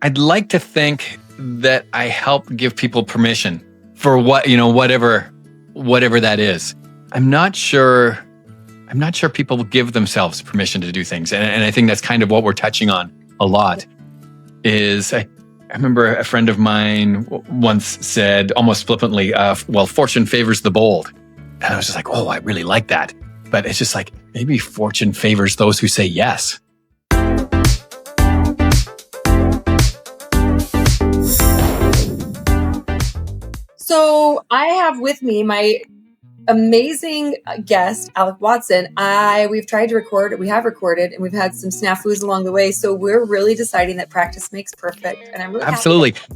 I'd like to think that I help give people permission for whatever that is. I'm not sure people give themselves permission to do things. And I think that's kind of what we're touching on a lot is I remember a friend of mine once said almost flippantly, well, fortune favors the bold. And I was just like, oh, I really like that. But it's just like, maybe fortune favors those who say yes. So I have with me my amazing guest, Alec Watson. We have recorded, and we've had some snafus along the way. So we're really deciding that practice makes perfect. And I'm really absolutely happy.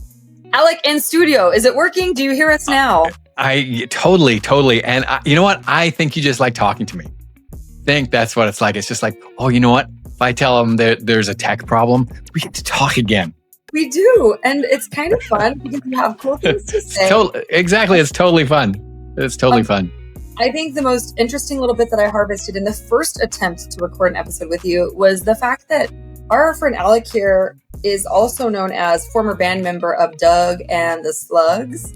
Alec in studio. Is it working? Do you hear us now? I totally. And you know what? I think you just like talking to me. I think that's what it's like. It's just like, oh, you know what? If I tell them there's a tech problem, we get to talk again. We do. And it's kind of fun because you have cool things to say. Exactly. It's totally fun. It's totally fun. I think the most interesting little bit that I harvested in the first attempt to record an episode with you was the fact that our friend Alec here is also known as former band member of Doug and the Slugs.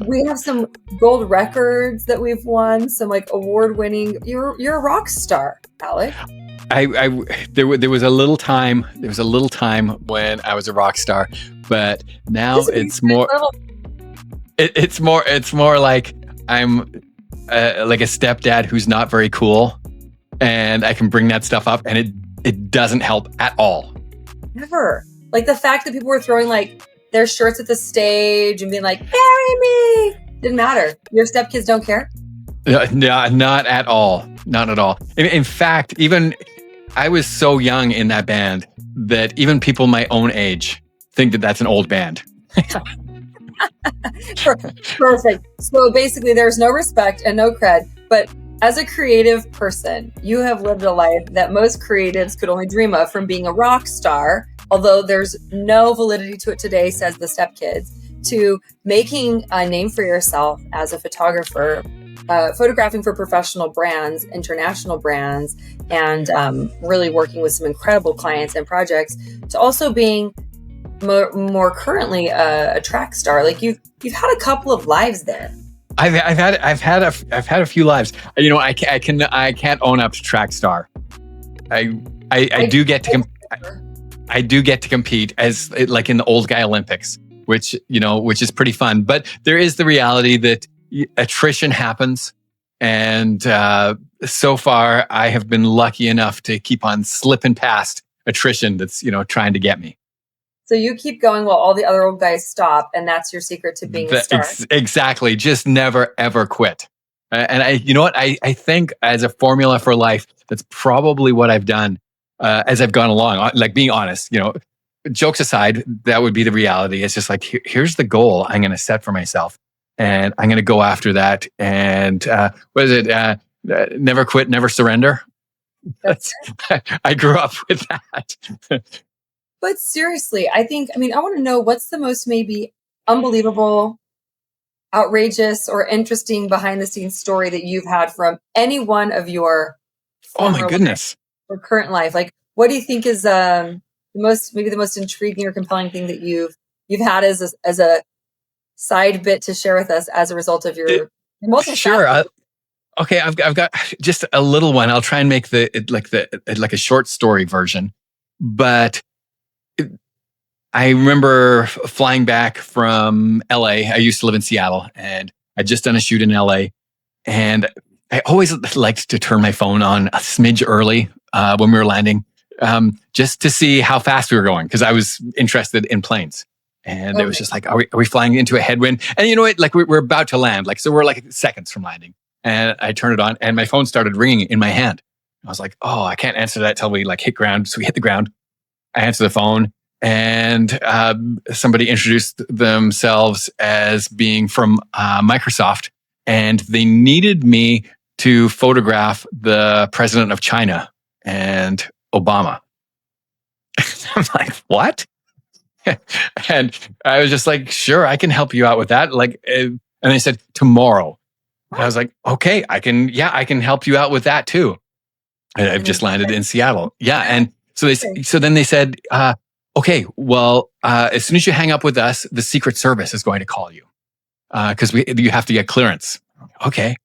We have some gold records that we've won, some like award-winning. You're a rock star, Alec. There was a little time when I was a rock star, but now it's more. It's more like I'm like a stepdad who's not very cool, and I can bring that stuff up, and it doesn't help at all. Never. Like the fact that people were throwing like their shirts at the stage and being like, "Marry me!" Didn't matter. Your stepkids don't care. No, not at all. Not at all. In fact, even I was so young in that band that even people my own age think that that's an old band. Perfect. So basically there's no respect and no cred, but as a creative person, you have lived a life that most creatives could only dream of, from being a rock star, although there's no validity to it today, says the stepkids, to making a name for yourself as a photographer, photographing for professional brands, international brands, and really working with some incredible clients and projects, to also being more currently a track star. Like you've had a couple of lives there. I've had a few lives. You know, I can't own up to track star. I do get to compete as like in the old guy Olympics, which is pretty fun. But there is the reality that attrition happens, and so far I have been lucky enough to keep on slipping past attrition that's trying to get me. So you keep going while all the other old guys stop, and that's your secret to being a star. Exactly. Just never, ever quit. And I think as a formula for life, that's probably what I've done as I've gone along. Like being honest, jokes aside, that would be the reality. It's just like, here's the goal I'm going to set for myself, and I'm going to go after that. And what is it? Never quit, never surrender. I grew up with that. But seriously, I want to know what's the most maybe unbelievable, outrageous, or interesting behind the scenes story that you've had from any one of your my goodness or current life. Like, what do you think is the most intriguing or compelling thing that you've had as a side bit to share with us as a result of your Sure. Okay, I've got just a little one. I'll try and make like a short story version, but. I remember flying back from LA. I used to live in Seattle, and I'd just done a shoot in LA. And I always liked to turn my phone on a smidge early when we were landing, just to see how fast we were going, because I was interested in planes. And It was just like, are we flying into a headwind? And you know what? Like we're about to land. Like, so we're like seconds from landing. And I turned it on, and my phone started ringing in my hand. I was like, oh, I can't answer that till we like hit ground. So we hit the ground. I answered the phone, and somebody introduced themselves as being from Microsoft, and they needed me to photograph the president of China and Obama. I'm like, what? And I was just like, sure, I can help you out with that. Like, and they said tomorrow. And I was like, okay, I can help you out with that too. And I've just landed in Seattle. Yeah. And so then they said, okay, well, as soon as you hang up with us, the Secret Service is going to call you because you have to get clearance. Okay.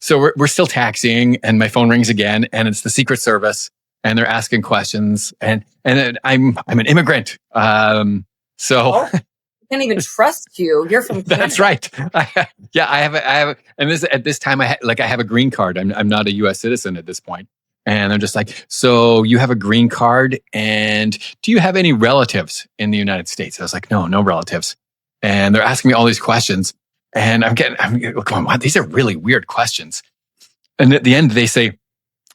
So we're still taxiing, and my phone rings again, and it's the Secret Service, and they're asking questions, and I'm an immigrant. So Oh, I can't even trust you. You're from Canada. that's right. Yeah, I have, and this at this time I have a green card. I'm not a U.S. citizen at this point, and they're just like, so you have a green card, and do you have any relatives in the United States? I was like, no relatives, and they're asking me all these questions, and I'm going, wow, these are really weird questions. And at the end, they say,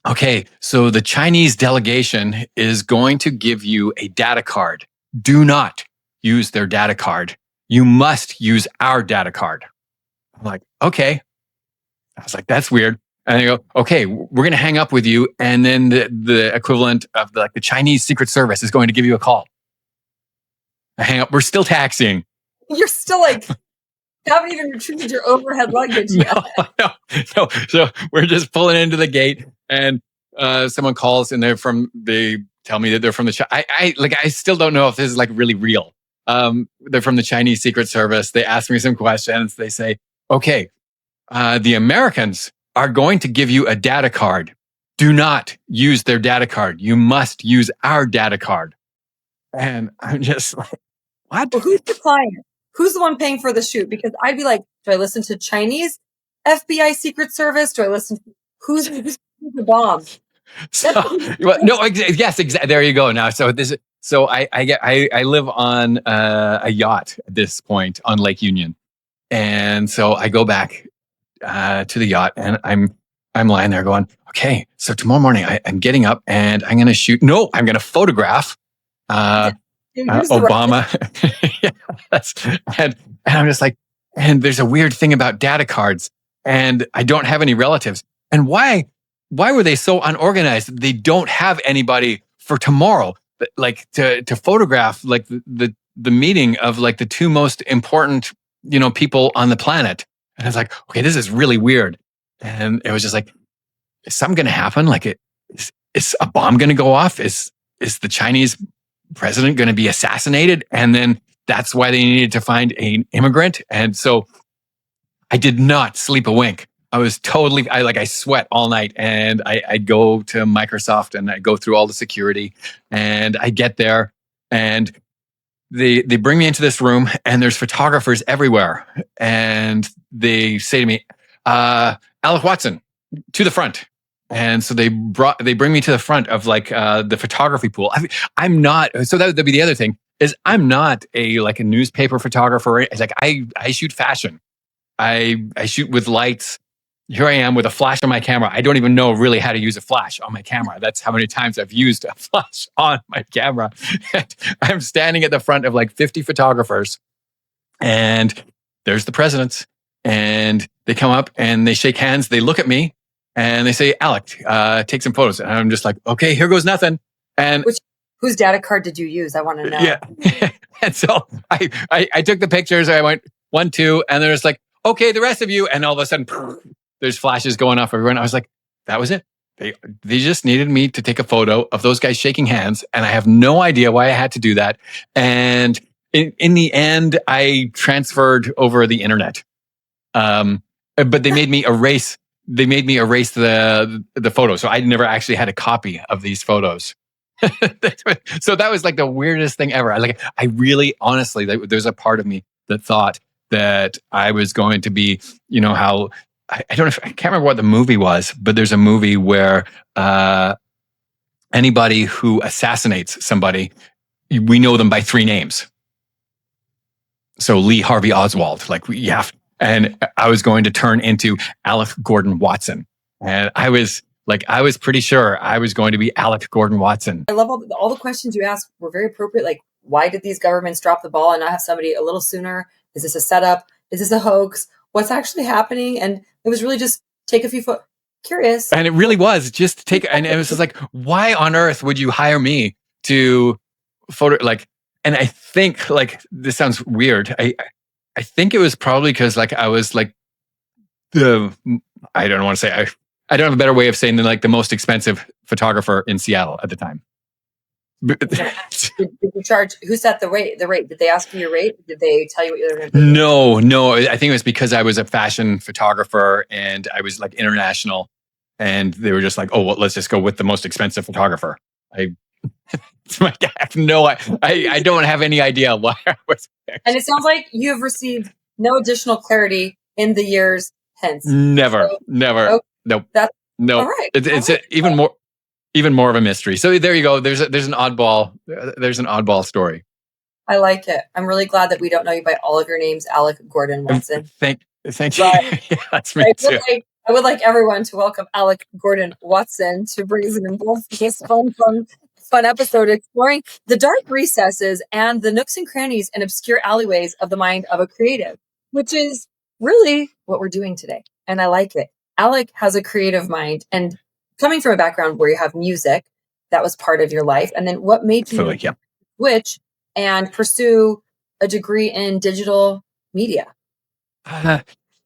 okay, so the Chinese delegation is going to give you a data card. Do not use their data card. You must use our data card. I'm like, okay. I was like, that's weird. And they go, okay, we're going to hang up with you. And then the equivalent of the Chinese Secret Service is going to give you a call. I hang up. We're still taxiing. You're still like, haven't even retrieved your overhead luggage yet. No. So we're just pulling into the gate, and someone calls, and they tell me that they're from the I still don't know if this is like really real. They're from the Chinese Secret Service. They ask me some questions. They say, okay, the Americans are going to give you a data card. Do not use their data card. You must use our data card. And I'm just like, what? Well, who's the client? Who's the one paying for the shoot? Because I'd be like, do I listen to Chinese FBI Secret Service? Do I listen to who's the bomb? So, yes, exactly. There you go. Now, so I live on a yacht at this point on Lake Union, and so I go back to the yacht, and I'm lying there going, okay, so tomorrow morning I'm getting up and I'm going to shoot. No, I'm going to photograph Obama. Yes. And I'm just like, and there's a weird thing about data cards, and I don't have any relatives. And why were they so unorganized? They don't have anybody for tomorrow, like to photograph like the meeting of like the two most important, people on the planet. And I was like, okay, this is really weird. And it was just like, is something going to happen? Like, is a bomb going to go off? Is the Chinese president going to be assassinated? And then that's why they needed to find an immigrant. And so I did not sleep a wink. I was totally, I sweat all night, and I go to Microsoft and I go through all the security, and I get there, and they bring me into this room, and there's photographers everywhere. And they say to me, Alec Watson, to the front. And so they bring me to the front of like the photography pool. I'm not, so that'd be the other thing, is I'm not a newspaper photographer. It's like I shoot fashion. I shoot with lights. Here I am with a flash on my camera. I don't even know really how to use a flash on my camera. That's how many times I've used a flash on my camera. And I'm standing at the front of like 50 photographers, and there's the presidents, and they come up and they shake hands. They look at me and they say, Alec, take some photos. And I'm just like, okay, here goes nothing. And whose data card did you use? I want to know. Yeah. And so I took the pictures. I went 1, 2, and they're just like, okay, the rest of you. And all of a sudden, there's flashes going off everywhere. I was like, that was it. They just needed me to take a photo of those guys shaking hands. And I have no idea why I had to do that. And in the end, I transferred over the internet. But they made me erase. They made me erase the photo. So I never actually had a copy of these photos. So that was like the weirdest thing ever. I really, honestly, there's a part of me that thought that I was going to be, how, I don't know, I can't remember what the movie was, but there's a movie where anybody who assassinates somebody, we know them by 3 names. So Lee Harvey Oswald, and I was going to turn into Alec Gordon Watson. And I was pretty sure I was going to be Alec Gordon Watson. I love all the questions you asked were very appropriate. Like, why did these governments drop the ball and not have somebody a little sooner? Is this a setup? Is this a hoax? What's actually happening? And it was really just take a few curious. And it really was just take, and it was just like, why on earth would you hire me to photo, and I think this sounds weird. I think it was probably because I was I don't want to say, I don't have a better way of saying than the most expensive photographer in Seattle at the time. Did you charge? Who set the rate? Did they ask for your rate? Did they tell you what you were going to do? No. I think it was because I was a fashion photographer and I was like international, and they were just like, "Oh, well, let's just go with the most expensive photographer." I have I don't have any idea why I was there. And it sounds like you have received no additional clarity in the years hence. Never. Okay, Nope. that's No. all right. It's even more of a mystery. So there you go. There's an oddball story. I like it. I'm really glad that we don't know you by all of your names, Alec Gordon Watson. Thank you. But That's me too. I would like everyone to welcome Alec Gordon Watson to Brazen Bold for this fun episode exploring the dark recesses and the nooks and crannies and obscure alleyways of the mind of a creative, which is really what we're doing today. And I like it. Alec has a creative mind, and coming from a background where you have music, that was part of your life. And then what made you switch and pursue a degree in digital media?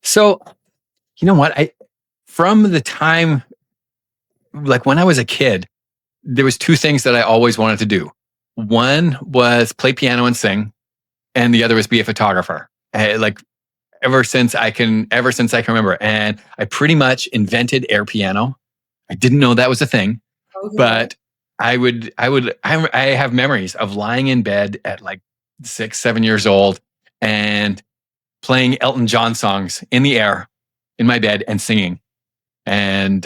So, you know what? From the time, like when I was a kid, there was two things that I always wanted to do. One was play piano and sing, and the other was be a photographer. Like ever since I can remember. And I pretty much invented air piano. I didn't know that was a thing, but I have memories of lying in bed at like 6, 7 years old and playing Elton John songs in the air in my bed and singing. And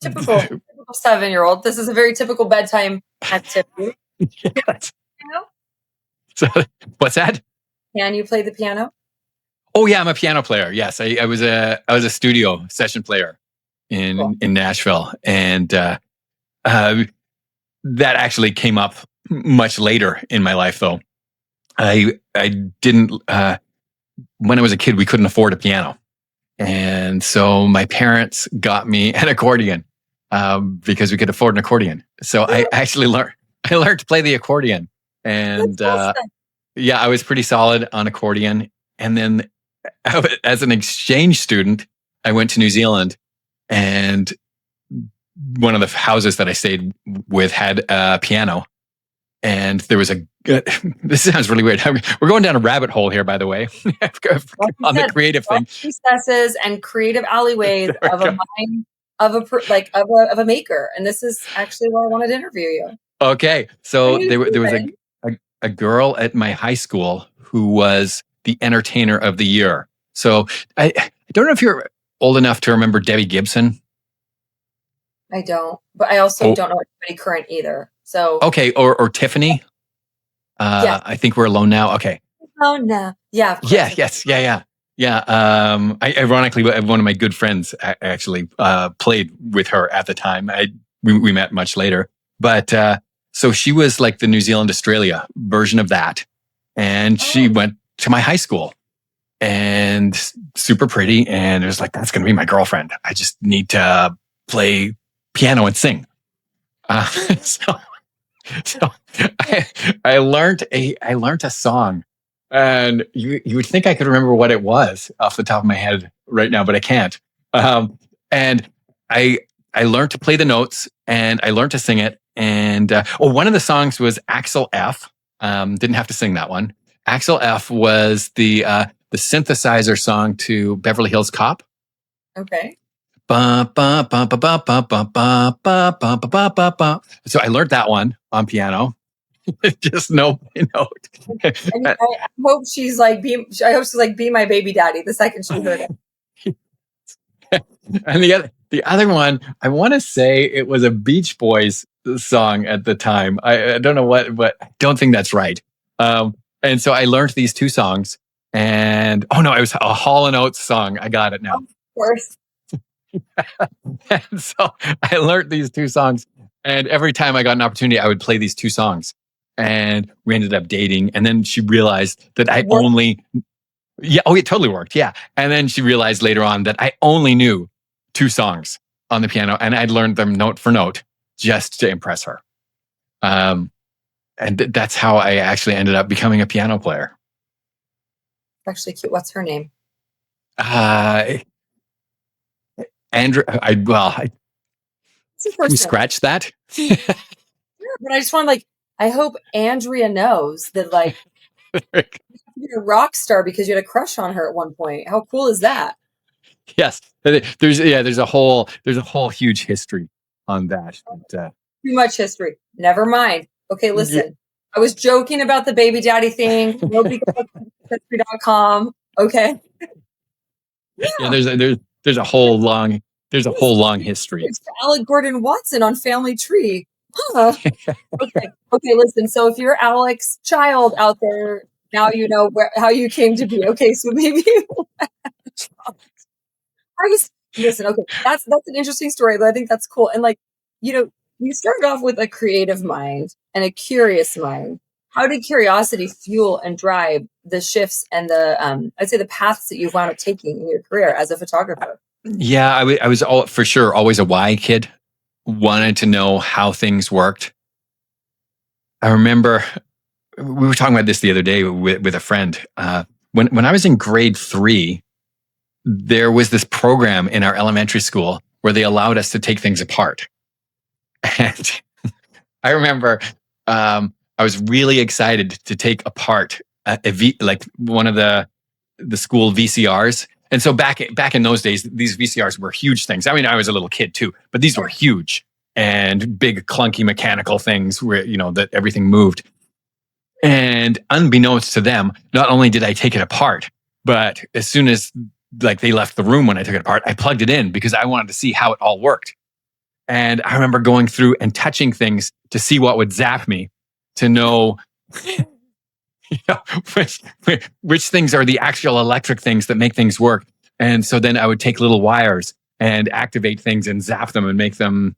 typical 7-year-old. This is a very typical bedtime activity. Yes. So what's that? Can you play the piano? Oh yeah, I'm a piano player. Yes, I was a studio session player in Nashville, and that actually came up much later in my life. Though I didn't when I was a kid, we couldn't afford a piano, and so my parents got me an accordion because we could afford an accordion. So I actually learned to play the accordion, and yeah, I was pretty solid on accordion. And then as an exchange student, I went to New Zealand, and one of the houses that I stayed with had a piano, and there was this sounds really weird. We're going down a rabbit hole here, by the way, on the creative thing. Recesses and creative alleyways of a mind of a maker. And this is actually why I wanted to interview you. Okay. So there was a girl at my high school who was the entertainer of the year. So I don't know if you're old enough to remember Debbie Gibson. I don't, but I also don't know anybody current either. So okay, or Tiffany. Yeah. I think we're alone now. Okay. Oh no. Yeah. Yes. Yeah. Ironically, one of my good friends actually played with her at the time. We met much later, but so she was like the New Zealand Australia version of that, and she went to my high school, and super pretty, and it was like, that's going to be my girlfriend. I just need to play piano and sing. So I learned a song, and you would think I could remember what it was off the top of my head right now, but I can't. And I learned to play the notes, and I learned to sing it. And one of the songs was Axel F. Didn't have to sing that one. Axel F was the synthesizer song to Beverly Hills Cop. Okay. So I learned that one on piano. Just no note. And I hope she's like, be my baby daddy the second she heard it. And the other one, I want to say it was a Beach Boys song at the time. I don't know what, but I don't think that's right. And so I learned these two songs, and it was a Hall & Oates song. I got it now. Of course. And so I learned these two songs, and every time I got an opportunity, I would play these two songs, and we ended up dating. And then she realized that it totally worked. Yeah. And then she realized later on that I only knew two songs on the piano, and I'd learned them note for note just to impress her. And that's how I actually ended up becoming a piano player. Actually cute. What's her name? Andrew. Can we scratch that? Yeah, But I just want like, I hope Andrea knows that like you're a rock star because you had a crush on her at one point. How cool is that? Yes, there's a whole huge history on that. Too much history. Never mind. Okay, listen. I was joking about the baby daddy thing. Nobody go to history.com. Okay. Yeah, there's a whole long history. It's Alec Watson on Family Tree. Huh. Okay. Okay, listen. So if you're Alec's child out there, now you know how you came to be. Okay, so maybe listen, okay. That's an interesting story, but I think that's cool. And like, you started off with a creative mind and a curious mind. How did curiosity fuel and drive the shifts and the I'd say the paths that you've wound up taking in your career as a photographer? Yeah, I was all, for sure always a why kid. Wanted to know how things worked. I remember we were talking about this the other day with a friend. When I was in grade 3, there was this program in our elementary school where they allowed us to take things apart. And I remember I was really excited to take apart like one of the school VCRs. And so back in those days, these VCRs were huge things. I mean, I was a little kid too, but these were huge and big, clunky mechanical things where, that everything moved. And unbeknownst to them, not only did I take it apart, but as soon as like they left the room when I took it apart, I plugged it in because I wanted to see how it all worked. And I remember going through and touching things to see what would zap me, to know which things are the actual electric things that make things work. And so then I would take little wires and activate things and zap them and make them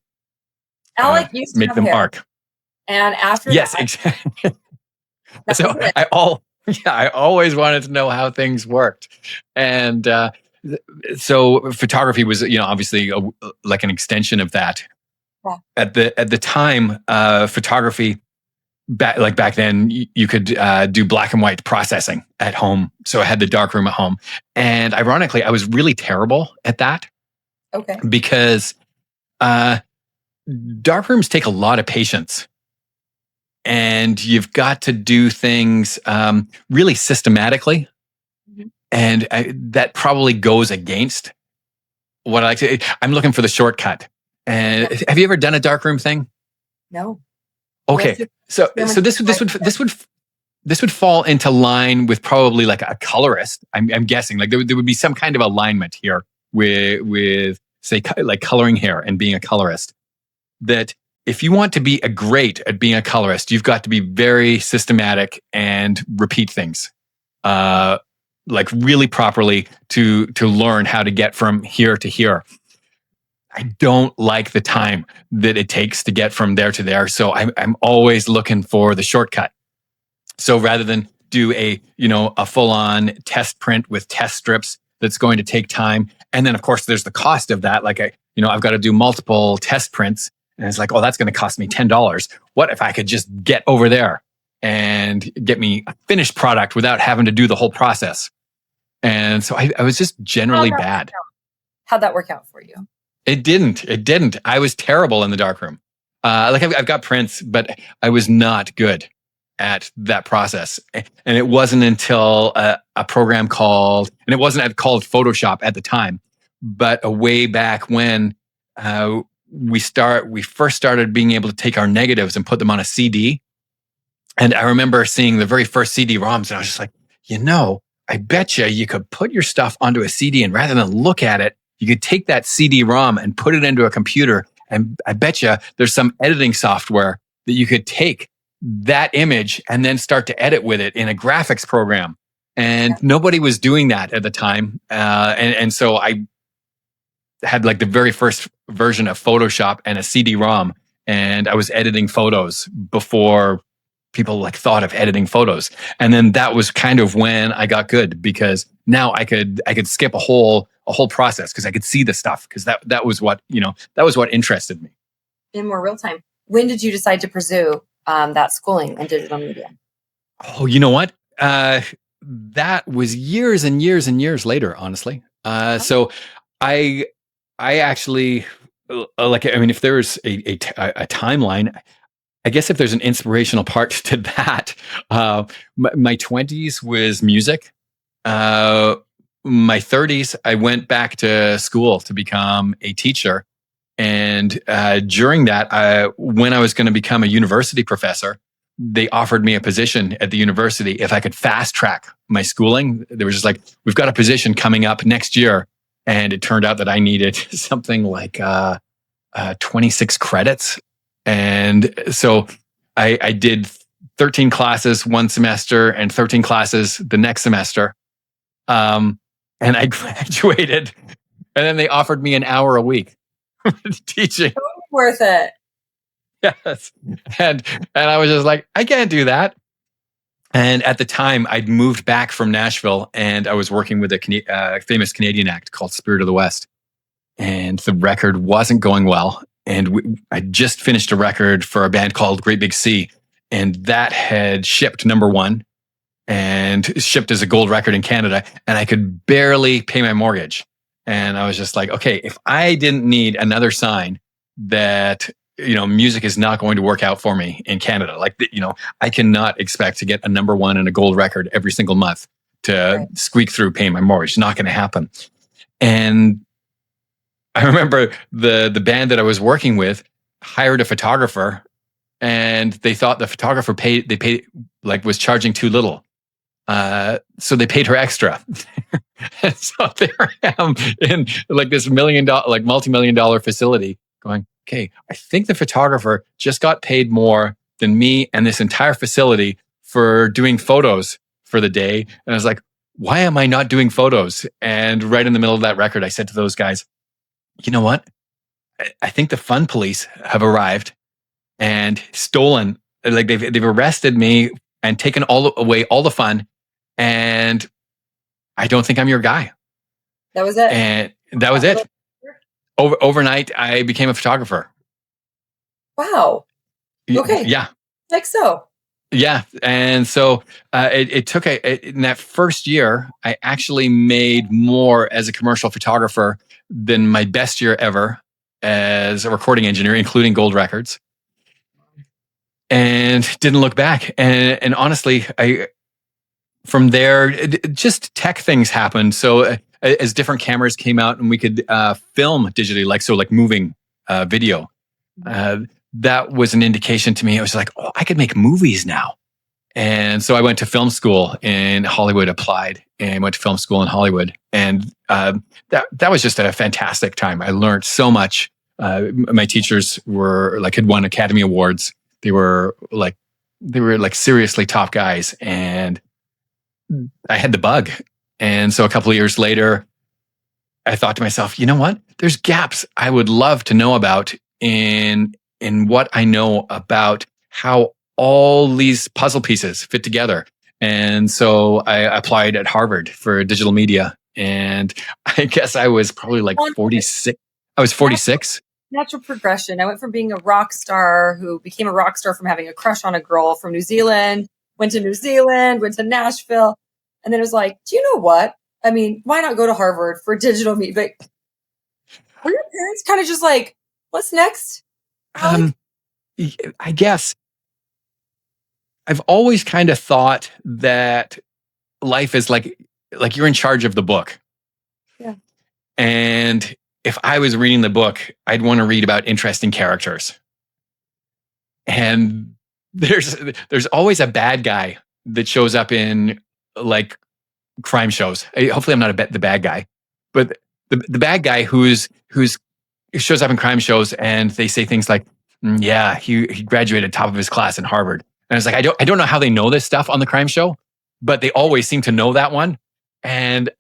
Alec used to make them hair. arc. And after yes, exactly. So I always wanted to know how things worked. And so photography was, obviously like an extension of that. Yeah. At the time, photography back then, you could do black and white processing at home. So I had the darkroom at home, and ironically, I was really terrible at that. Okay. Because darkrooms take a lot of patience, and you've got to do things really systematically, and that probably goes against what I like to. I'm looking for the shortcut. And have you ever done a darkroom thing? No. Okay, so this would fall into line with probably like a colorist. I'm guessing like there would be some kind of alignment here with say like coloring hair and being a colorist. That if you want to be great at being a colorist, you've got to be very systematic and repeat things, like really properly to learn how to get from here to here. I don't like the time that it takes to get from there to there. So I'm always looking for the shortcut. So rather than do a full on test print with test strips, that's going to take time. And then of course there's the cost of that. Like I've got to do multiple test prints, and it's like, oh, that's going to cost me $10. What if I could just get over there and get me a finished product without having to do the whole process? And so I was just generally bad. How'd that work out for you? It didn't. I was terrible in the darkroom. Like I've got prints, but I was not good at that process. And it wasn't until a program called Photoshop at the time, but way back when we first started being able to take our negatives and put them on a CD. And I remember seeing the very first CD-ROMs, and I was just like, I bet you could put your stuff onto a CD, and rather than look at it, you could take that CD-ROM and put it into a computer, and I bet you there's some editing software that you could take that image and then start to edit with it in a graphics program. And nobody was doing that at the time. And so I had like the very first version of Photoshop and a CD-ROM, and I was editing photos before people like thought of editing photos. And then that was kind of when I got good, because now I could skip a whole process because I could see the stuff, because that was what interested me. In more real time. When did you decide to pursue that schooling in digital media? Oh, you know what? That was years and years and years later, honestly. So I actually if there was a timeline, I guess if there's an inspirational part to that, my 20s was music. Uh, my 30s, I went back to school to become a teacher. And during that, when I was going to become a university professor, they offered me a position at the university if I could fast track my schooling. They were just like, we've got a position coming up next year. And it turned out that I needed something like 26 credits. And so I did 13 classes one semester and 13 classes the next semester. And I graduated. And then they offered me an hour a week teaching. Totally worth it. Yes. And I was just like, I can't do that. And at the time, I'd moved back from Nashville and I was working with a famous Canadian act called Spirit of the West. And the record wasn't going well. And I just finished a record for a band called Great Big Sea. And that had shipped #1 and shipped as a gold record in Canada. And I could barely pay my mortgage. And I was just like, okay, if I didn't need another sign that, music is not going to work out for me in Canada, like, I cannot expect to get a #1 and a gold record every single month to squeak through paying my mortgage. It's not going to happen. And I remember the band that I was working with hired a photographer, and they thought the photographer was charging too little. So they paid her extra. And so there I am in like this multi-million-dollar facility going, okay, I think the photographer just got paid more than me and this entire facility for doing photos for the day. And I was like, why am I not doing photos? And right in the middle of that record, I said to those guys, you know what? I think the fun police have arrived and stolen, like they've arrested me and taken away all the fun. And I don't think I'm your guy. That was it. And that was it. Overnight, I became a photographer. Wow. Okay. Yeah. Like so. Yeah. And so it took in that first year, I actually made more as a commercial photographer than my best year ever as a recording engineer, including gold records. And didn't look back. And honestly, from there, just tech things happened. So as different cameras came out and we could film digitally, like moving video, that was an indication to me. I was like, oh, I could make movies now. And so I went to film school in Hollywood, applied and went to film school in Hollywood. And that was just a fantastic time. I learned so much. My teachers had won Academy Awards. They were seriously top guys. And I had the bug. And so a couple of years later, I thought to myself, you know what? There's gaps I would love to know about in what I know about how all these puzzle pieces fit together. And so I applied at Harvard for digital media. And I guess I was probably like 46. I was 46. Natural progression. I went from being a rock star who became a rock star from having a crush on a girl from New Zealand, went to New Zealand, went to Nashville. And then it was like, do you know what? I mean, why not go to Harvard for digital media? But were your parents kind of just like, what's next? I guess I've always kind of thought that life is like you're in charge of the book. Yeah. And if I was reading the book, I'd want to read about interesting characters. And there's always a bad guy that shows up in like crime shows. Hopefully I'm not the bad guy, but the bad guy who's shows up in crime shows and they say things like, yeah, he graduated top of his class in Harvard. And it's like, I don't know how they know this stuff on the crime show, but they always seem to know that one. And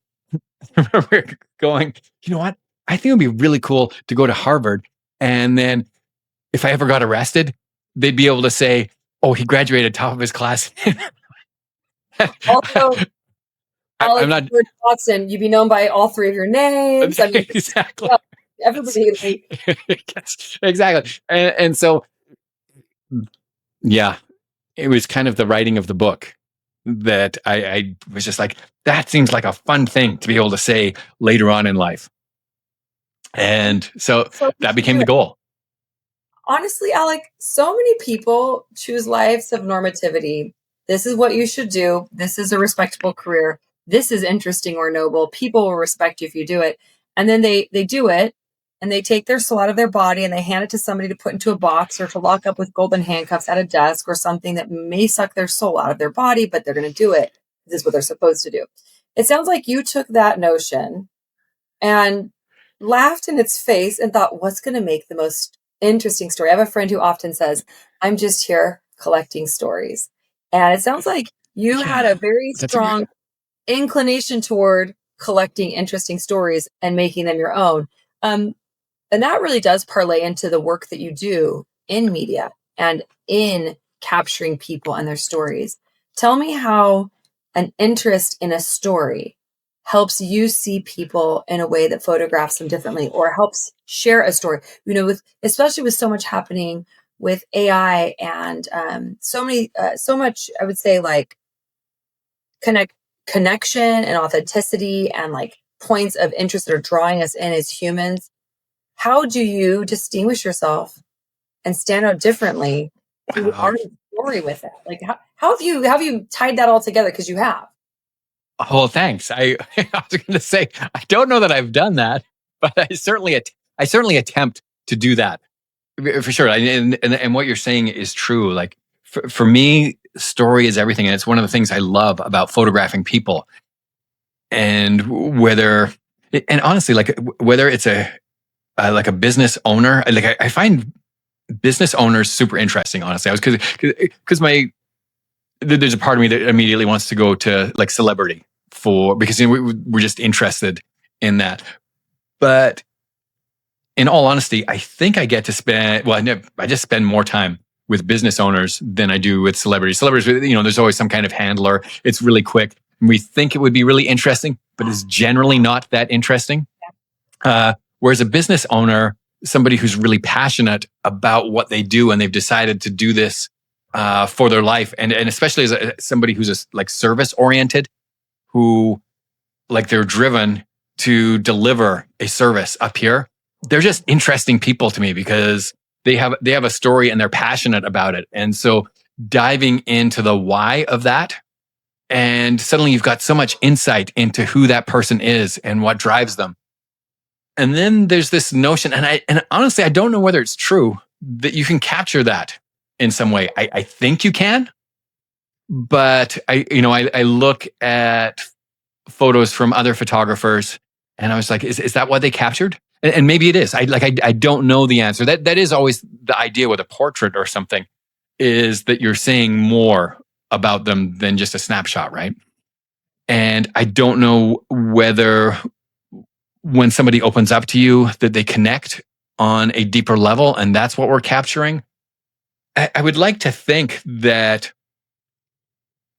I remember going, you know what? I think it would be really cool to go to Harvard. And then if I ever got arrested, they'd be able to say, oh, he graduated top of his class. Also, Alec Watson, you'd be known by all three of your names. I mean, exactly. Everybody. Exactly. And so, yeah, it was kind of the writing of the book that I was just like, that seems like a fun thing to be able to say later on in life. And so that became the goal. Honestly, Alec, so many people choose lives of normativity. This is what you should do. This is a respectable career. This is interesting or noble. People will respect you if you do it. And then they do it and they take their soul out of their body and they hand it to somebody to put into a box or to lock up with golden handcuffs at a desk or something that may suck their soul out of their body, but they're going to do it. This is what they're supposed to do. It sounds like you took that notion and laughed in its face and thought, what's going to make the most interesting story? I have a friend who often says, I'm just here collecting stories. And it sounds like you had a very strong inclination toward collecting interesting stories and making them your own. And that really does parlay into the work that you do in media and in capturing people and their stories. Tell me how an interest in a story helps you see people in a way that photographs them differently or helps share a story, especially with so much happening with AI and so much, I would say, like connection and authenticity and like points of interest that are drawing us in as humans. How do you distinguish yourself and stand out differently through the art of the story with it? Like how have you tied that all together? Because you have. Oh, thanks. I was going to say I don't know that I've done that, but I certainly attempt to do that for sure. And what you're saying is true. Like for me, story is everything, and it's one of the things I love about photographing people. And honestly, like whether it's like a business owner, like I find business owners super interesting. Honestly, because there's a part of me that immediately wants to go to like celebrity because we're just interested in that. But in all honesty, I think I get to spend, I just spend more time with business owners than I do with celebrities. Celebrities, there's always some kind of handler. It's really quick. We think it would be really interesting, but it's generally not that interesting. Whereas a business owner, somebody who's really passionate about what they do and they've decided to do this for their life, and especially as somebody who's like service oriented, who like they're driven to deliver a service up here. They're just interesting people to me because they have a story and they're passionate about it. And so diving into the why of that, and suddenly you've got so much insight into who that person is and what drives them. And then there's this notion, and honestly, I don't know whether it's true that you can capture that in some way. I think you can, but I look at photos from other photographers and I was like, is that what they captured? And maybe it is. I don't know the answer. That is always the idea with a portrait or something, is that you're saying more about them than just a snapshot, right? And I don't know whether when somebody opens up to you that they connect on a deeper level, and that's what we're capturing. I would like to think that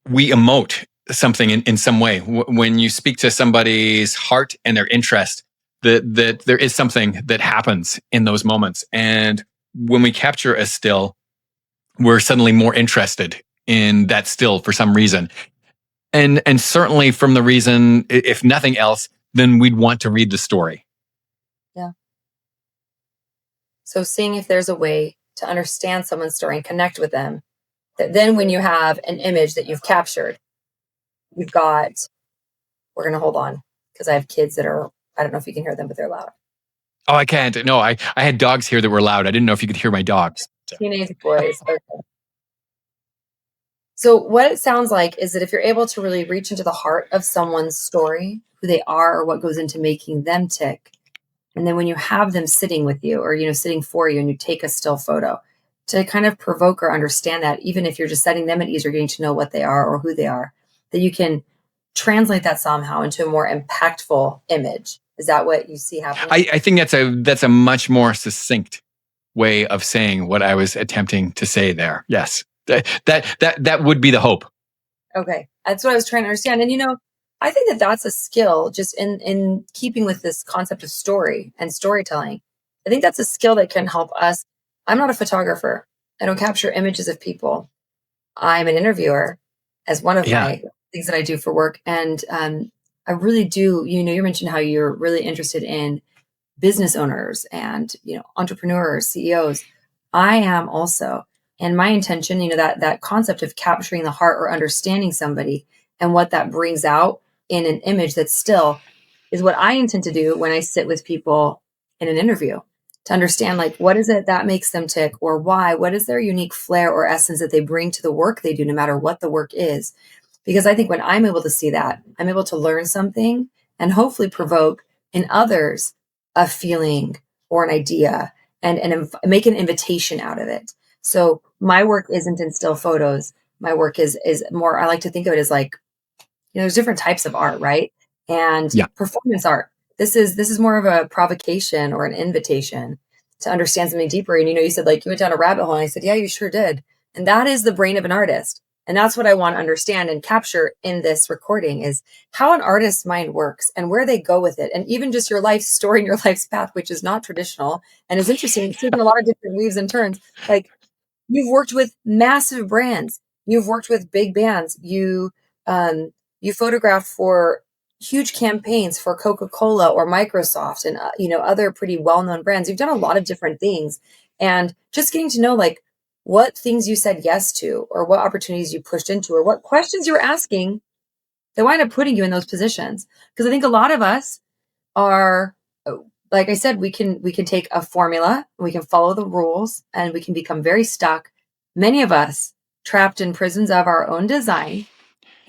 we emote something in some way. When you speak to somebody's heart and their interest, that there is something that happens in those moments. And when we capture a still, we're suddenly more interested in that still for some reason. And certainly from the reason, if nothing else, then we'd want to read the story. Yeah. So seeing if there's a way to understand someone's story and connect with them, that then when you have an image that you've captured, we're going to hold on because I have kids that are, I don't know if you can hear them, but they're loud. Oh, I can't. No, I had dogs here that were loud. I didn't know if you could hear my dogs. Teenage boys. Okay. So what it sounds like is that if you're able to really reach into the heart of someone's story, who they are or what goes into making them tick, and then when you have them sitting with you or, sitting for you and you take a still photo to kind of provoke or understand that, even if you're just setting them at ease or getting to know what they are or who they are, that you can translate that somehow into a more impactful image. Is that what you see happening? I think that's a much more succinct way of saying what I was attempting to say there. Yes. That would be the hope. Okay. That's what I was trying to understand. And, I think that that's a skill just in keeping with this concept of story and storytelling. I think that's a skill that can help us. I'm not a photographer. I don't capture images of people. I'm an interviewer as one of my things that I do for work. And I really do, you mentioned how you're really interested in business owners and, entrepreneurs, CEOs. I am also. And my intention, that concept of capturing the heart or understanding somebody and what that brings out in an image that's still is what I intend to do when I sit with people in an interview to understand, like, what is it that makes them tick, or why? What is their unique flair or essence that they bring to the work they do, no matter what the work is? Because I think when I'm able to see that, I'm able to learn something and hopefully provoke in others a feeling or an idea, and make an invitation out of it. So my work isn't in still photos. My work is more, I like to think of it as like, there's different types of art, right? And Yeah. performance art. This is more of a provocation or an invitation to understand something deeper. And you said, like, you went down a rabbit hole, and I said, yeah, you sure did. And that is the brain of an artist. And that's what I want to understand and capture in this recording, is how an artist's mind works and where they go with it. And even just your life story and your life's path, which is not traditional and is interesting. It's taken a lot of different weaves and turns. Like, you've worked with massive brands. You've worked with big bands. You photographed for huge campaigns for Coca-Cola or Microsoft and other pretty well-known brands. You've done a lot of different things, and just getting to know, like, what things you said yes to, or what opportunities you pushed into, or what questions you were asking that wind up putting you in those positions. Because I think a lot of us are, like I said, we can take a formula, we can follow the rules, and we can become very stuck. Many of us trapped in prisons of our own design.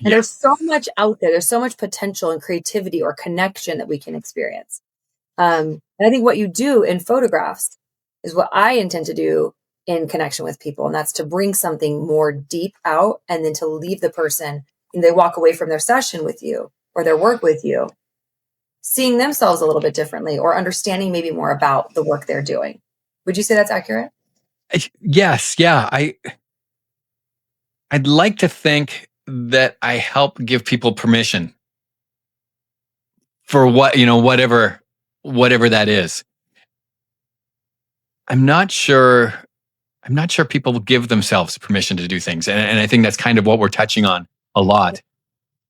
And there's so much out there. There's so much potential and creativity or connection that we can experience. And I think what you do in photographs is what I intend to do in connection with people. And that's to bring something more deep out, and then to leave the person, and they walk away from their session with you or their work with you, seeing themselves a little bit differently, or understanding maybe more about the work they're doing. Would you say that's accurate? Yes. Yeah. I'd like to think that I help give people permission for whatever that is. I'm not sure people give themselves permission to do things. And I think that's kind of what we're touching on a lot.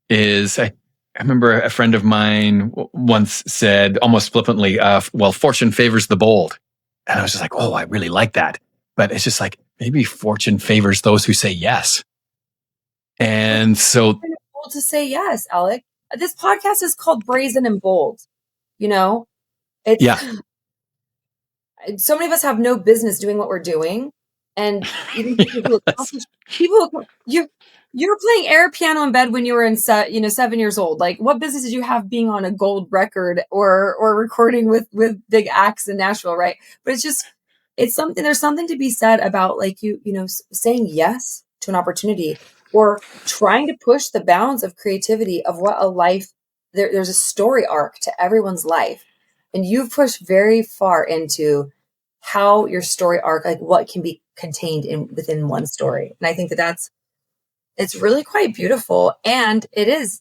Is I remember a friend of mine once said, almost flippantly, well, fortune favors the bold. And I was just like, oh, I really like that. But it's just like, maybe fortune favors those who say yes. And so, bold to say yes, Alec. This podcast is called Brazen and Bold. It's, yeah, so many of us have no business doing what we're doing. And even people you're playing air piano in bed when you were 7 years old. Like, what business did you have being on a gold record or recording with big acts in Nashville, right? But it's something. There's something to be said about, like, saying yes to an opportunity, or trying to push the bounds of creativity of what a life. There's a story arc to everyone's life, and you've pushed very far into how your story arc, like, what can be contained within one story. And I think it's really quite beautiful. And it is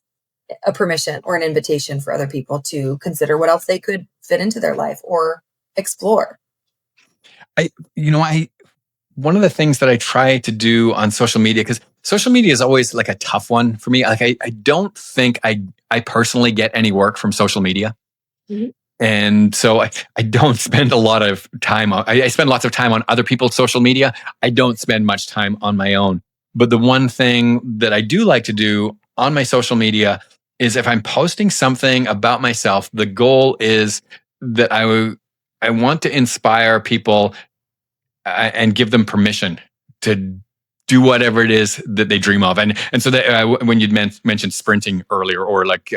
a permission or an invitation for other people to consider what else they could fit into their life or explore. One of the things that I try to do on social media, because social media is always like a tough one for me. Like, I don't think I personally get any work from social media. Mm-hmm. And so I don't spend a lot of time on, I spend lots of time on other people's social media. I don't spend much time on my own. But the one thing that I do like to do on my social media is, if I'm posting something about myself, the goal is that I want to inspire people and give them permission to do whatever it is that they dream of. And so that when you'd mentioned sprinting earlier, or like,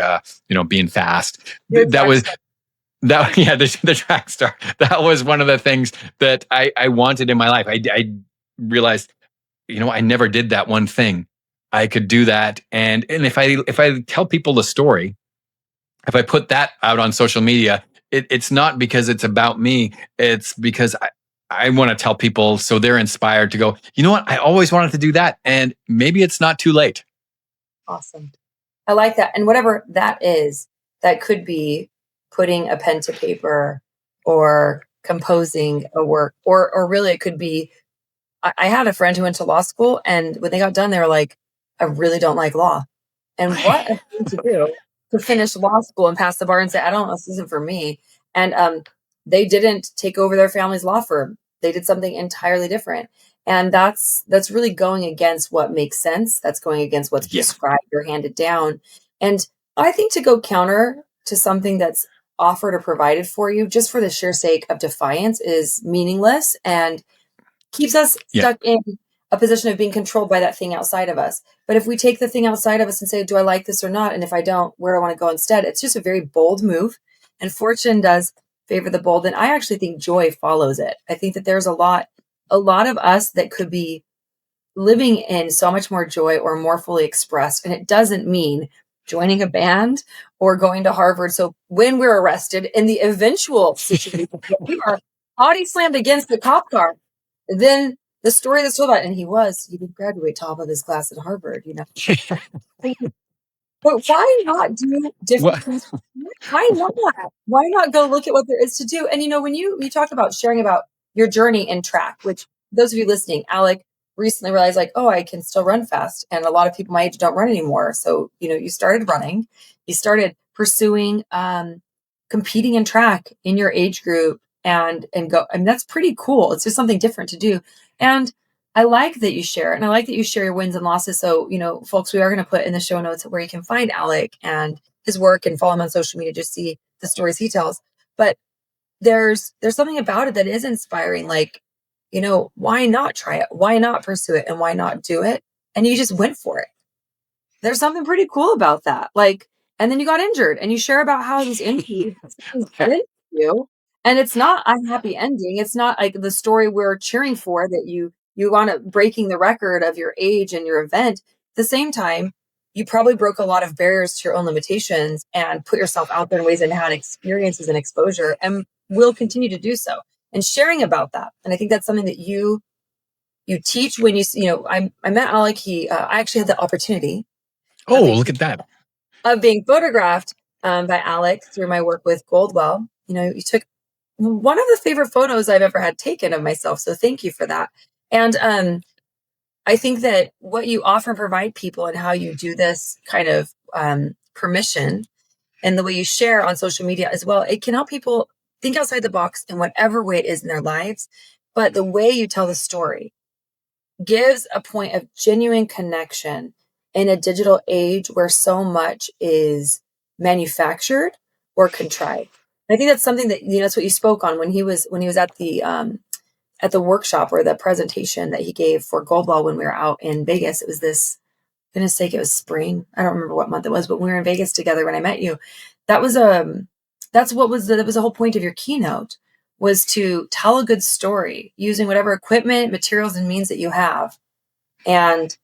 being fast, the track star. That was one of the things that I wanted in my life. I realized, I never did that one thing. I could do that. And if I tell people the story, if I put that out on social media, it's not because it's about me. It's because I want to tell people, so they're inspired to go, you know what? I always wanted to do that. And maybe it's not too late. Awesome. I like that. And whatever that is, that could be putting a pen to paper, or composing a work, or really it could be, I had a friend who went to law school, and when they got done, they were like, I really don't like law. And what a thing to do, to finish law school and pass the bar and say, I don't know, this isn't for me. And they didn't take over their family's law firm. They did something entirely different. And that's really going against what makes sense. That's going against what's prescribed or handed down. And I think to go counter to something that's offered or provided for you just for the sheer sake of defiance is meaningless and keeps us stuck in a position of being controlled by that thing outside of us. But if we take the thing outside of us and say, do I like this or not? And if I don't, where do I want to go instead? It's just a very bold move. And fortune does favor the bold. And I actually think joy follows it. I think that there's a lot of us that could be living in so much more joy or more fully expressed. And it doesn't mean joining a band or going to Harvard. So when we're arrested in the eventual situation, we are body slammed against the cop car, then the story that's told about, and he did graduate top of his class at Harvard, But why not do different things? Why not? Why not go look at what there is to do? And when you talk about sharing about your journey in track, which those of you listening, Alec recently realized I can still run fast. And a lot of people my age don't run anymore. So, you started running, you started pursuing, competing in track in your age group and go. I mean, that's pretty cool. It's just something different to do. And I like that you share it. And I like that you share your wins and losses. So, folks, we are going to put in the show notes where you can find Alec and his work and follow him on social media to see the stories he tells. But there's something about it that is inspiring. Why not try it? Why not pursue it? And why not do it? And you just went for it. There's something pretty cool about that. And then you got injured and you share about how this injury hit you. And it's not a happy ending. It's not like the story we're cheering for that you wound up breaking the record of your age and your event. At the same time, you probably broke a lot of barriers to your own limitations and put yourself out there in ways and had experiences and exposure and will continue to do so. And sharing about that. And I think that's something that you teach when I met Alec. I actually had the opportunity. Look at that. Of being photographed by Alec through my work with Goldwell. You took one of the favorite photos I've ever had taken of myself. So thank you for that. And I think that what you offer and provide people and how you do this kind of permission and the way you share on social media as well, it can help people think outside the box in whatever way it is in their lives. But the way you tell the story gives a point of genuine connection in a digital age where so much is manufactured or contrived. And I think that's something that, that's what you spoke on when he was at the workshop or the presentation that he gave for Goldwell when we were out in Vegas. It was this, goodness sake, it was spring. I don't remember what month it was, but we were in Vegas together when I met you. That was that was the whole point of your keynote, was to tell a good story using whatever equipment, materials, and means that you have. And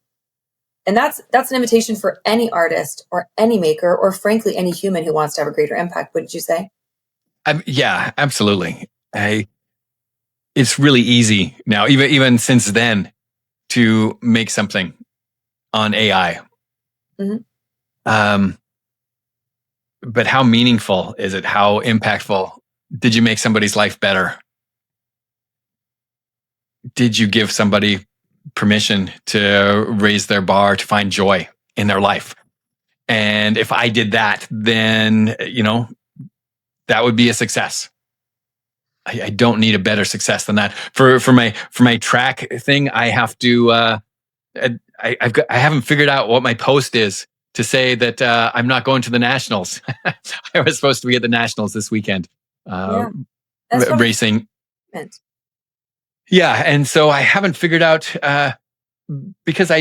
that's an invitation for any artist or any maker or frankly any human who wants to have a greater impact. Wouldn't you say? Yeah, absolutely. It's really easy now, even since then, to make something on AI. Mm-hmm. But how meaningful is it? How impactful? Did you make somebody's life better? Did you give somebody permission to raise their bar, to find joy in their life? And if I did that, then, that would be a success. I don't need a better success than that. For my track thing, I have to, I haven't figured out what my post is to say that I'm not going to the Nationals. I was supposed to be at the Nationals this weekend, racing. Yeah, and so I haven't figured out because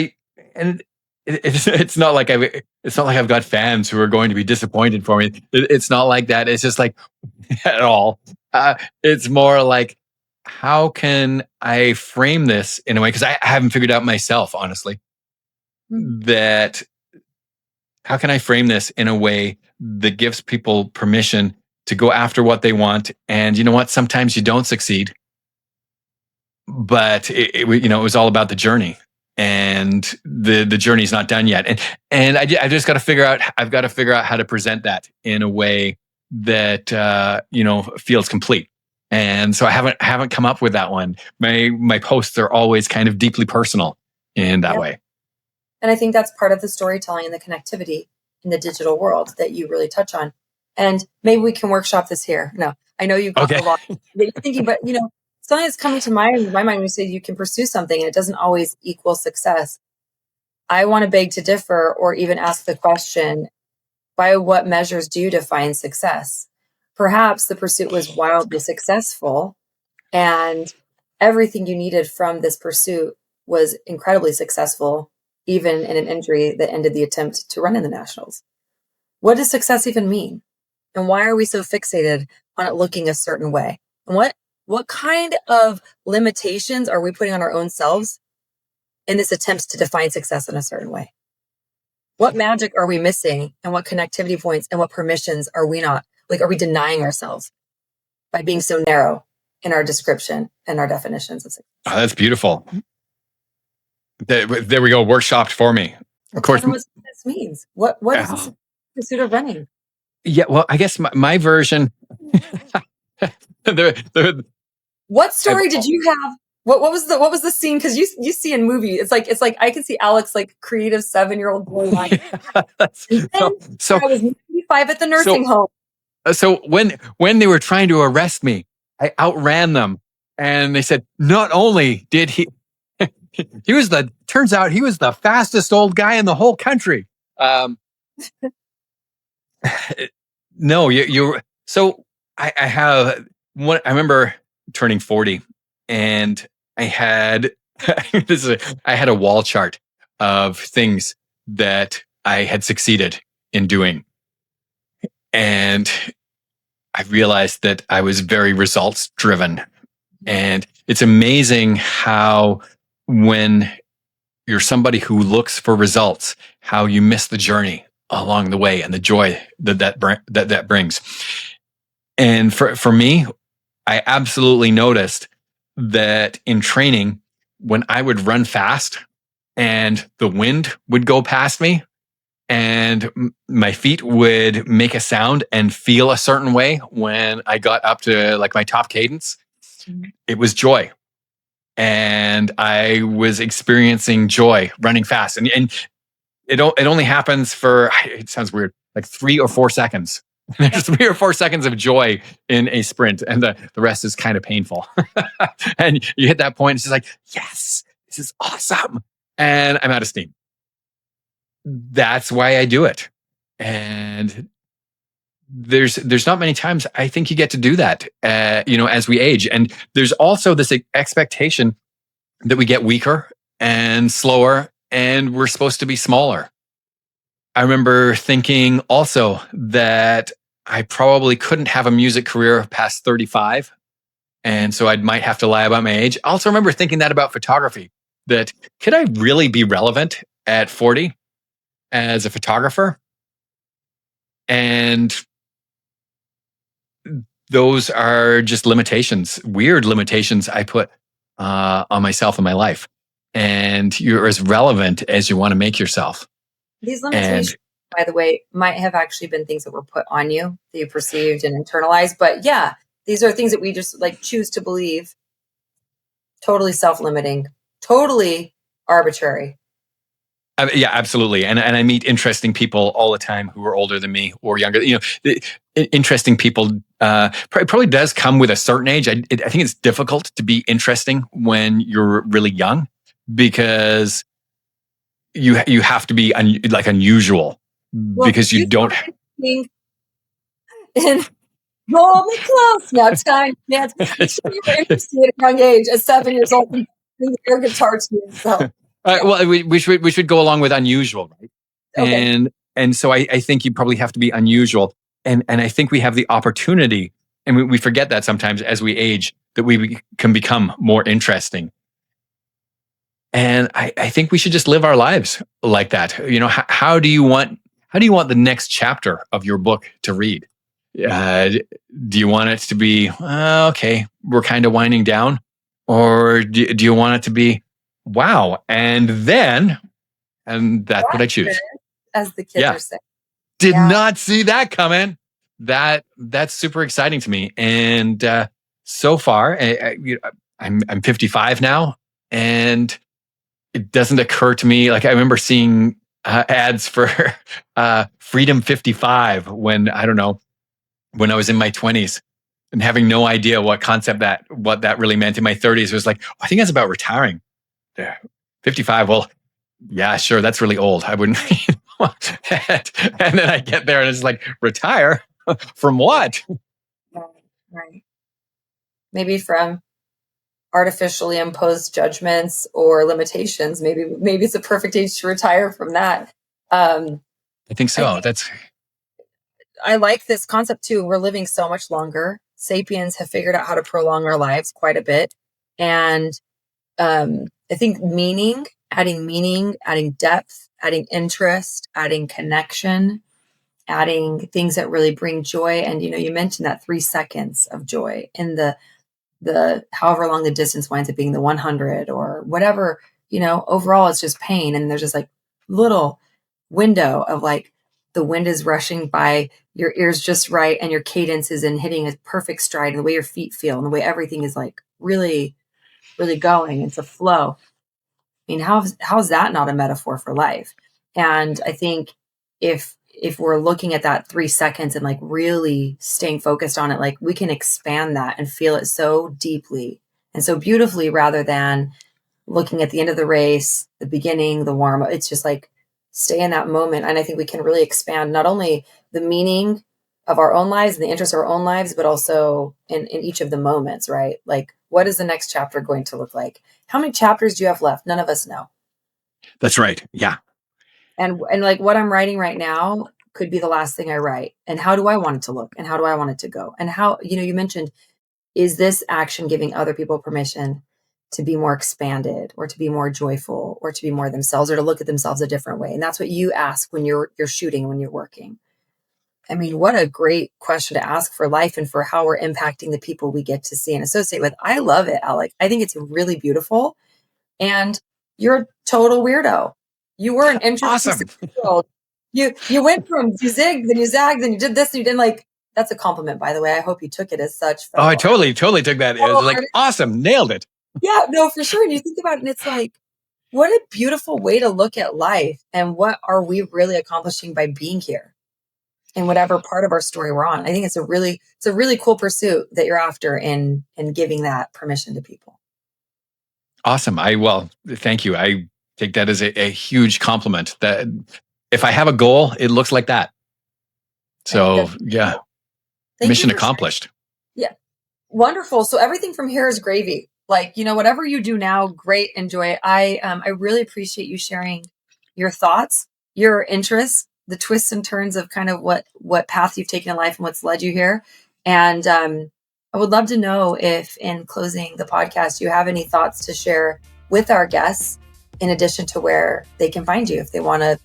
it's not like I've got fans who are going to be disappointed for me. It's not like that. It's just like at all. It's more like, how can I frame this in a way? Because I haven't figured out myself, honestly, that how can I frame this in a way that gives people permission to go after what they want? And you know what? Sometimes you don't succeed, but it was all about the journey, and the journey's not done yet. And I just got to figure out. I've got to figure out how to present that in a way that feels complete. And so I haven't come up with that one. My posts are always kind of deeply personal in that way. And I think that's part of the storytelling and the connectivity in the digital world that you really touch on. And maybe we can workshop this here. No, I know you've got a lot that you're thinking, but something that's coming to my mind when you say you can pursue something and it doesn't always equal success. I want to beg to differ or even ask the question, by what measures do you define success? Perhaps the pursuit was wildly successful and everything you needed from this pursuit was incredibly successful, even in an injury that ended the attempt to run in the nationals. What does success even mean? And why are we so fixated on it looking a certain way? And what kind of limitations are we putting on our own selves in this attempt to define success in a certain way? What magic are we missing, and what connectivity points and what permissions are we not? Like, are we denying ourselves by being so narrow in our description and our definitions of success? Oh, that's beautiful. There we go. Workshopped for me. Of course. What success means. What is this pursuit of running? Yeah. Well, I guess my version. What story did you have? What was the scene? Because you see in movie, it's like I can see Alex like creative 7-year-old boy line. So I was 95 at the nursing home. So when they were trying to arrest me, I outran them, and they said not only did he turns out he was the fastest old guy in the whole country. No, you. So I have one. I remember turning 40, and I had I had a wall chart of things that I had succeeded in doing, and I realized that I was very results driven, and it's amazing how when you're somebody who looks for results, how you miss the journey along the way and the joy that brings. And for me, I absolutely noticed that in training, when I would run fast and the wind would go past me and my feet would make a sound and feel a certain way when I got up to like my top cadence, it was joy. And I was experiencing joy running fast. And it only happens for, it sounds weird, like 3 or 4 seconds. There's 3 or 4 seconds of joy in a sprint, and the rest is kind of painful. And you hit that point, it's just like, yes, this is awesome. And I'm out of steam. That's why I do it. And there's not many times I think you get to do that, as we age. And there's also this expectation that we get weaker and slower, and we're supposed to be smaller. I remember thinking also that I probably couldn't have a music career past 35. And so I might have to lie about my age. I also remember thinking that about photography, that could I really be relevant at 40 as a photographer? And those are just limitations, weird limitations I put on myself and my life. And you're as relevant as you want to make yourself. These limitations, by the way, might have actually been things that were put on you that you perceived and internalized. But yeah, these are things that we just like choose to believe. Totally self-limiting, totally arbitrary. Yeah, absolutely. And I meet interesting people all the time who are older than me or younger. Interesting people probably does come with a certain age. I think it's difficult to be interesting when you're really young because you have to be unusual because you don't. And roll me close now, time. Yeah, you were interested at a young age, at 7 years old, and air guitar to yourself. Well, we should go along with unusual, right? Okay. And so I think you probably have to be unusual, and I think we have the opportunity, and we forget that sometimes as we age, that we can become more interesting. And I think we should just live our lives like that. How do you want the next chapter of your book to read? Do you want it to be okay, we're kind of winding down, or do you want it to be wow, and that's what I choose. As the kids are saying. Did not see that coming. That's super exciting to me. And so far, I'm 55 now, and it doesn't occur to me. Like I remember seeing ads for Freedom 55 when I was in my 20s, and having no idea what that really meant in my 30s. It was like, I think that's about retiring. 55. Well, yeah, sure. That's really old. I wouldn't. And then I get there and it's like, retire from what? Right. Maybe from artificially imposed judgments or limitations. Maybe it's a perfect age to retire from that. I think so. I like this concept too. We're living so much longer. Sapiens have figured out how to prolong our lives quite a bit. And I think adding depth, adding interest, adding connection, adding things that really bring joy. And, you mentioned that 3 seconds of joy in the however long the distance winds up being, the 100 or whatever, overall it's just pain. And there's just like little window of like, the wind is rushing by, your ears just right, and your cadence is in hitting a perfect stride, and the way your feet feel and the way everything is like really, really going. It's a flow. I mean, how is that not a metaphor for life? And I think if we're looking at that 3 seconds and like really staying focused on it, like we can expand that and feel it so deeply and so beautifully, rather than looking at the end of the race, the beginning, the warm up. It's just like stay in that moment. And I think we can really expand not only the meaning of our own lives and the interest of our own lives, but also in each of the moments, right? Like, what is the next chapter going to look like? How many chapters do you have left? None of us know. That's right. Yeah. And like what I'm writing right now could be the last thing I write. And how do I want it to look? And how do I want it to go? And how, you mentioned, is this action giving other people permission to be more expanded or to be more joyful or to be more themselves or to look at themselves a different way? And that's what you ask when you're shooting, when you're working. I mean, what a great question to ask for life and for how we're impacting the people we get to see and associate with. I love it, Alec. I think it's really beautiful. And you're a total weirdo. You were an interesting world. You went from you zigged, then you zagged, then you did this, and you didn't like. That's a compliment, by the way. I hope you took it as such. Oh, I totally took that. It was like, awesome, nailed it. Yeah, no, for sure. And you think about it, and it's like, what a beautiful way to look at life, and what are we really accomplishing by being here in whatever part of our story we're on. I think it's a really cool pursuit that you're after in giving that permission to people. Awesome. Thank you. I take that as a huge compliment. That if I have a goal, it looks like that. So yeah, mission accomplished. Yeah, wonderful. So everything from here is gravy. Like, whatever you do now, great, enjoy it. I really appreciate you sharing your thoughts, your interests, the twists and turns of kind of what path you've taken in life and what's led you here. And I would love to know if, in closing the podcast, you have any thoughts to share with our guests, in addition to where they can find you if they want to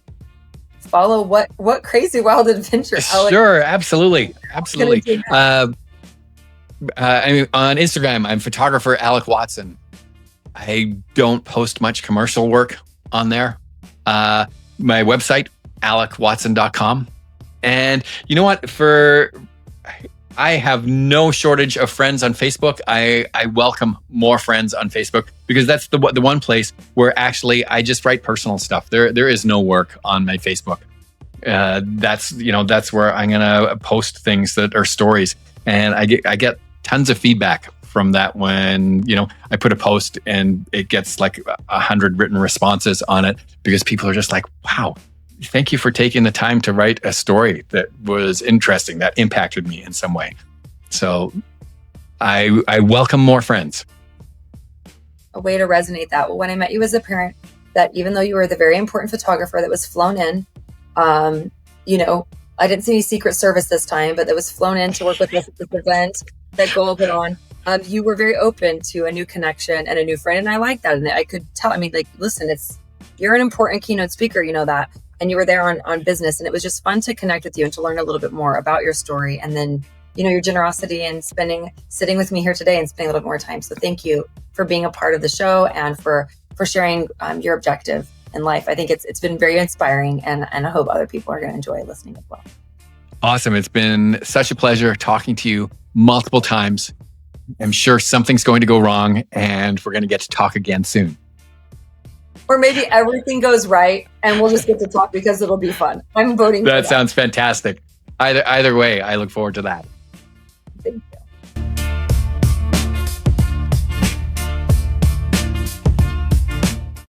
follow what crazy wild adventure. Sure, absolutely. I mean, on Instagram, I'm photographer Alec Watson. I don't post much commercial work on there. My website, alecwatson.com. And you know what? I have no shortage of friends on Facebook. I welcome more friends on Facebook, because that's the one place where actually I just write personal stuff. There is no work on my Facebook. That's where I'm gonna post things that are stories, and I get tons of feedback from that when I put a post and it gets like 100 written responses on it, because people are just like, wow, thank you for taking the time to write a story that was interesting, that impacted me in some way. So I welcome more friends. A way to resonate that. Well, when I met you as a parent, that even though you were the very important photographer that was flown in, I didn't see any Secret Service this time, but that was flown in to work with us at this event that Goal put on. You were very open to a new connection and a new friend. And I like that. And I could tell, listen, you're an important keynote speaker, that. And you were there on business, and it was just fun to connect with you and to learn a little bit more about your story. And then, your generosity and sitting with me here today and spending a little more time. So thank you for being a part of the show and for sharing your objective in life. I think it's been very inspiring, and I hope other people are going to enjoy listening as well. Awesome. It's been such a pleasure talking to you multiple times. I'm sure something's going to go wrong, and we're going to get to talk again soon. Or maybe everything goes right and we'll just get to talk because it'll be fun. I'm voting for that. That sounds fantastic. Either way, I look forward to that.